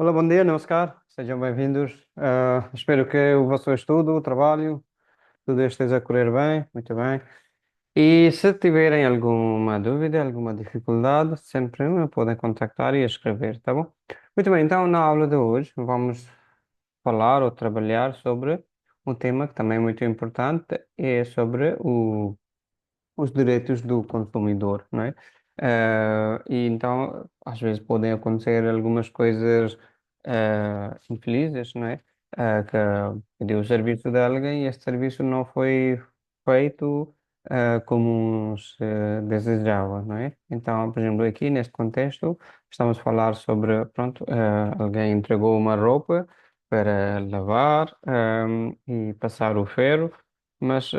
Olá, bom dia, namaskar, sejam bem-vindos. Espero que o vosso estudo, o trabalho, tudo esteja a correr bem, muito bem. E se tiverem alguma dúvida, alguma dificuldade, sempre me podem contactar e escrever, tá bom? Muito bem, então na aula de hoje vamos falar ou trabalhar sobre um tema que também é muito importante, é sobre os direitos do consumidor, não é? E então, às vezes podem acontecer algumas coisas infelizes, não é? Que pediu o serviço de alguém e este serviço não foi feito como se desejava, não é? Então, por exemplo, aqui neste contexto, estamos a falar sobre, pronto, alguém entregou uma roupa para lavar, e passar o ferro, mas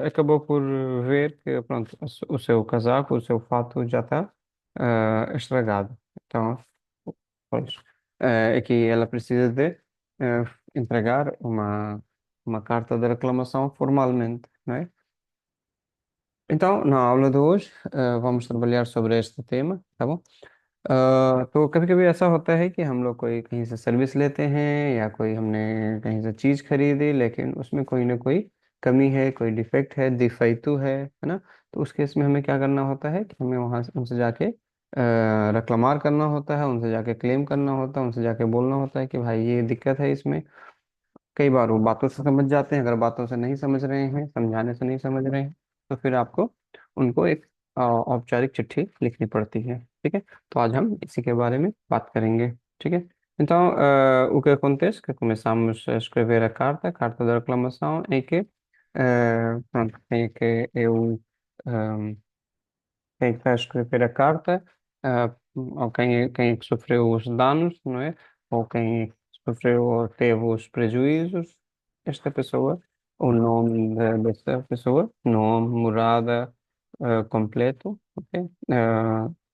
acabou por ver que pronto, o seu casaco, o seu fato já está estragado. Então, pois, aqui ela precisa de eh, entregar uma carta de reclamação formalmente, não é? Então, na aula de hoje, vamos trabalhar sobre este tema, tá bom? तो कभी कभी ऐसा होता है कि हम लोग कोई कहीं से सर्विस लेते हैं या कोई हमने कहीं से चीज़ खरीदी लेकिन उसमें कोई ना कोई कमी है, कोई डिफेक्ट है, दिफाइतू है ना। तो उस केस में हमें क्या करना होता है कि हमें वहाँ से उनसे जाके रकलमार करना होता है, उनसे जाके क्लेम करना होता है, उनसे जाके बोलना होता है कि भाई ये दिक्कत है इसमें। कई बार वो बातों से समझ जाते हैं, अगर बातों से नहीं समझ रहे हैं, समझाने से नहीं समझ रहे हैं, तो फिर आपको उनको एक औपचारिक चिट्ठी लिखनी पड़ती है। ठीक है, तो आज हम इसी के बारे में बात करेंगे। ठीक é? Então, o que acontece? Que começamos a escrever a carta da reclamação, em que, pronto, quem é que eu, quem está a escrever a carta, ou quem é que sofreu os danos, não é? Ou quem é que sofreu ou teve os prejuízos, esta pessoa, o nome dessa pessoa, nome, morada, completo, ok?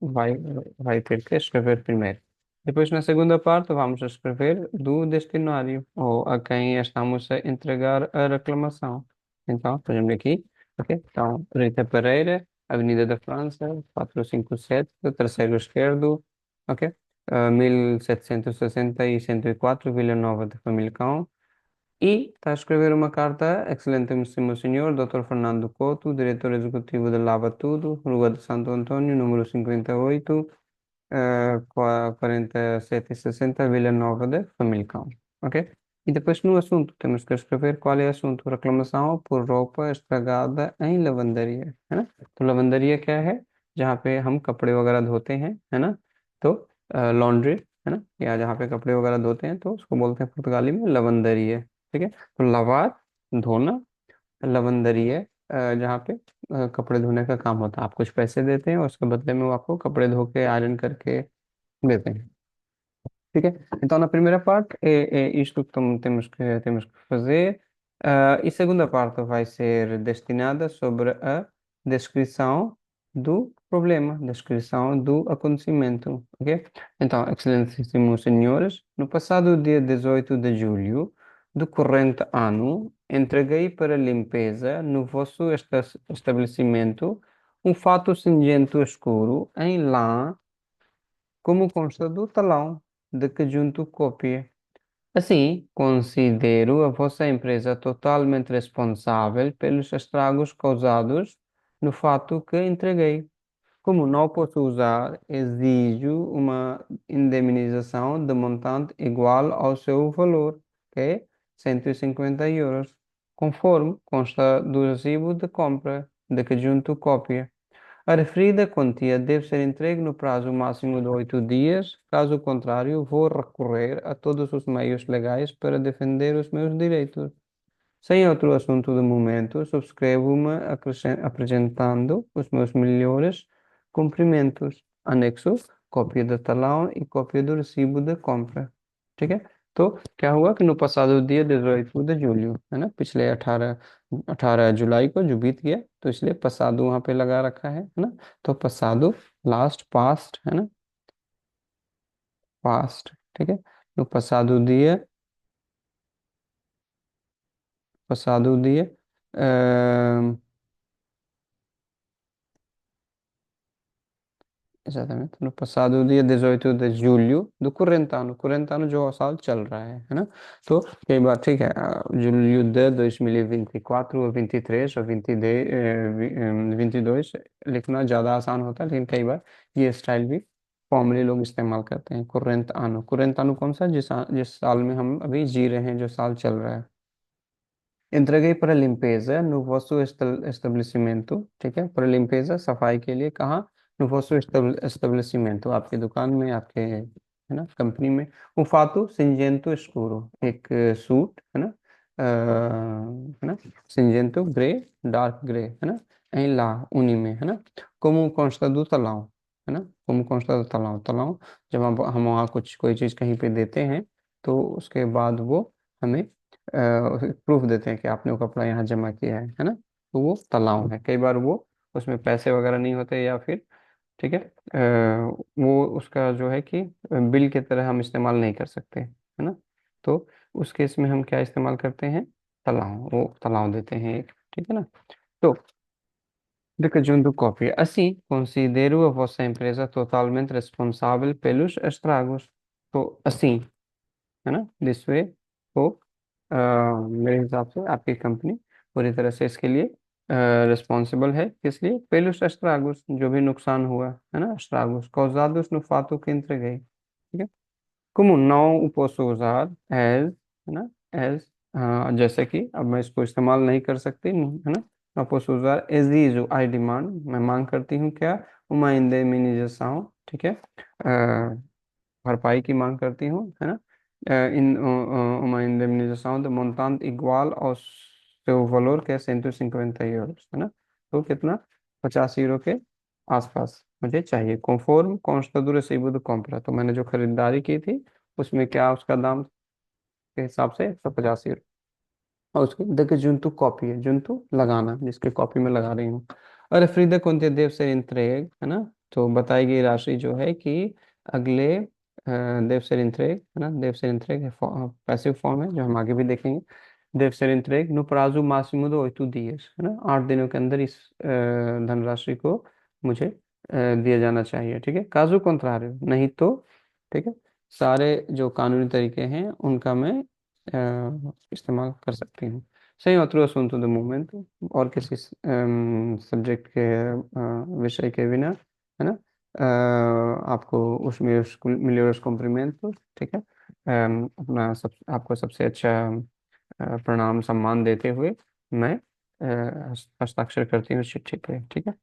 Vai, vai ter que escrever primeiro. Depois, na segunda parte, vamos escrever do destinatário, ou a quem estamos a entregar a reclamação. Então, por exemplo, aqui, ok? Então, Rita Pereira, Avenida da França, 457, terceiro esquerdo, ok? 1760 e 104, Vila Nova de Famalicão. E está a escrever uma carta, Excelentíssimo Senhor, Dr. Fernando Couto, Diretor Executivo de Lava Tudo, Rua de Santo Antônio, número 58, 4760, Vila Nova de Famalicão. Ok? E depois no assunto, temos que escrever qual é o assunto. Reclamação por roupa estragada em lavanderia, है ना। तो लवंदरिया क्या है? जहाँ पे हम कपड़े वगैरह धोते हैं, है ना। तो लॉन्ड्री, है ना, या जहाँ पे कपड़े वगैरह धोते हैं तो उसको बोलते हैं पुर्तगाली में लवंदरी है। ठीक है, तो लवार धोना, लवंदरी है जहाँ पे कपड़े धोने का काम होता है। आप कुछ पैसे देते हैं और उसके बदले में वो आपको कपड़े धो के आयरन करके देते हैं। ठीक é? Então, na primeira parte é isto que temos que fazer. E segunda parte vai ser destinada sobre a descrição do problema, descrição do acontecimento. Ok? Então, excelentíssimos senhores, no passado dia 18 de julho do corrente ano, entreguei para limpeza no vosso estabelecimento um fato cinzento escuro em lã como consta do talão de que junto cópia. Assim, considero a vossa empresa totalmente responsável pelos estragos causados no fato que entreguei. Como não posso usar, exijo uma indemnização de montante igual ao seu valor, que é 150 euros, conforme consta do recibo de compra de que junto cópia. A referida quantia deve ser entregue no prazo máximo de 8 dias, caso contrário, vou recorrer a todos os meios legais para defender os meus direitos. Sem outro assunto de momento, subscrevo-me apresentando os meus melhores cumprimentos. Anexo, cópia de talão e cópia do recibo de compra. ठीक है। तो क्या हुआ कि no passado dia 18 de julho, है ना, पिछले 18 जुलाई को जो बीत गया, तो इसलिए passado वहां पे लगा रखा है ना। तो passado लास्ट पास्ट है ना, पास्ट। ठीक है, no passado dia, passado dia, exatamente, no passado dia 18 de julho do corrente ano जो साल चल रहा है ना। तो कई बार ठीक है, julho de 2024 ou 23 ou 22 लिखना ज़्यादा आसान होता है, लेकिन कई बार ये स्टाइल भी फॉर्मली लोग इस्तेमाल करते हैं। कुरेंट आनो कौन सा, जिस साल में हम अभी जी रहे हैं, जो साल चल रहा है। Entreguei para limpeza no vosso estabelecimento, ठीक है, para limpeza सफाई के लिए कहाँ, no vosso estabelecimento, आपकी दुकान में, आपके है ना कंपनी में। um fato cinzento escuro, एक सूट है ना, है ना, cinzento ग्रे, डार्क ग्रे है ना, em lá uni में है ना, como consta do talão, है ना, como consta do talão, तलाव जब हम वहाँ कुछ कोई चीज़ कहीं पे देते हैं, तो उसके बाद वो हमें प्रूफ देते हैं कि आपने वो कपड़ा यहाँ जमा किया है ना, तो वो तलाव है। कई बार वो उसमें पैसे वगैरह नहीं होते, या फिर ठीक है, वो उसका जो है कि बिल की तरह हम इस्तेमाल नहीं कर सकते है ना। तो उस केस में हम क्या इस्तेमाल करते हैं, तलाव, वो तलाव देते हैं एक, ठीक है ना। तो Dica junto cópia. Assim, considero a vossa empresa totalmente responsável pelos estragos. तो assim, है ना, दिस वे, तो मेरे हिसाब से आपकी कंपनी पूरी तरह से इसके लिए रिस्पॉन्सिबल है। किस लिए, पेलुस एस्ट्रागुस, जो भी नुकसान हुआ है ना, एस्ट्रागुस causados no fato que entreguei, ठीक है। como não o posso usar as, है ना, as, जैसे कि अब मैं इसको इस्तेमाल नहीं कर सकती, है ना, não posso usar exijo, I demand, मैं मांग करती हूँ क्या, uma indemnização, ठीक है, भरपाई की मांग करती हूँ, है ना, uma indemnização de montante igual ao seu valor, que é 150 euros, है ना। तो कितना, 50 यूरो के आसपास मुझे चाहिए। conforme consta do recibo de compra, तो मैंने जो खरीदारी की थी उसमें क्या उसका दाम के हिसाब से 150 यूरो। और उसके देखिए जुंतु कॉपी है, जुंतु लगाना, जिसके कॉपी में लगा रही हूँ। और फ्रीदा कुंते देव से इंत्रेग, है ना, तो बताई गई राशि जो है कि अगले देव से इंत्रेग, है ना, देव से इंत्रेग पैसिव फॉर्म है, जो हम आगे भी देखेंगे। देव से इंत्रेग नो प्राजु मासिमो दो 8 dias, है ना, 8 दिनों के अंदर इस धनराशि को मुझे दिया जाना चाहिए, ठीक है। काजू कॉन्ट्रारियो, नहीं तो, ठीक है, सारे जो कानूनी तरीके हैं उनका मैं इस्तेमाल कर सकती हूँ। सही otro asunto de momento, और किसी सब्जेक्ट के विषय के बिना, है ना, आपको उसमें मिलियोर्स कॉम्प्लीमेंट, ठीक है, अपना सब आपको सबसे अच्छा प्रणाम सम्मान देते हुए मैं हस्ताक्षर करती हूँ चिट्ठी पे, ठीक है।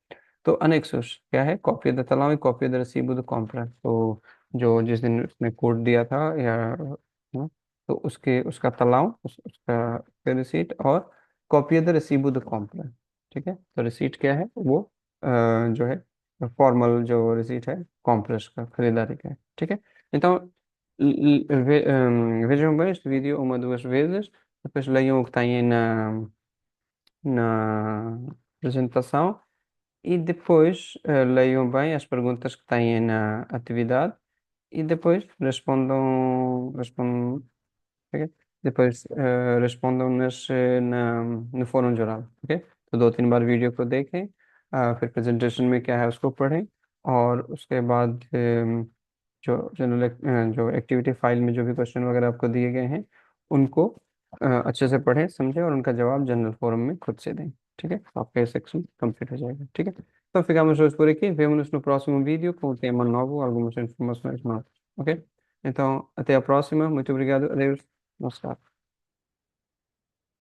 तो अनेक्सोस क्या है, कॉपी द तलावी, copy the receive the compliant, तो जो जिस दिन उसने कोड दिया था, या ना, तो उसके उसका तलाव, उसका रिसीट, और copy the receive the compliant, ठीक है। तो रिसीट क्या है, वो जो है फॉर्मल जो रिसीट है कॉम्प्लेक्स का, खरीदारी का है, ठीक है। Então, vejam bem este vídeo uma, duas vezes, depois leiam o que tem aí na apresentação, e depois leiam bem as perguntas que têm na atividade, e depois ok? Depois respondam no fórum geral, ठीक है। तो 2-3 बार वीडियो को देखें, फिर प्रेजेंटेशन में क्या है उसको पढ़ें, और उसके बाद जो जनरल जो एक्टिविटी फाइल में जो भी क्वेश्चन वगैरह आपको दिए गए हैं उनको अच्छे से पढ़ें, समझें, और उनका जवाब जनरल फोरम में खुद से दें, ठीक है। तो आपका ये सेक्शन कंप्लीट हो जाएगा, ठीक है। Então ficamos hoje por aqui. Vemo-nos no próximo vídeo com um tema novo, algumas informações novas. Ok? Então, até a próxima. Muito obrigado. Adeus. Namaskar.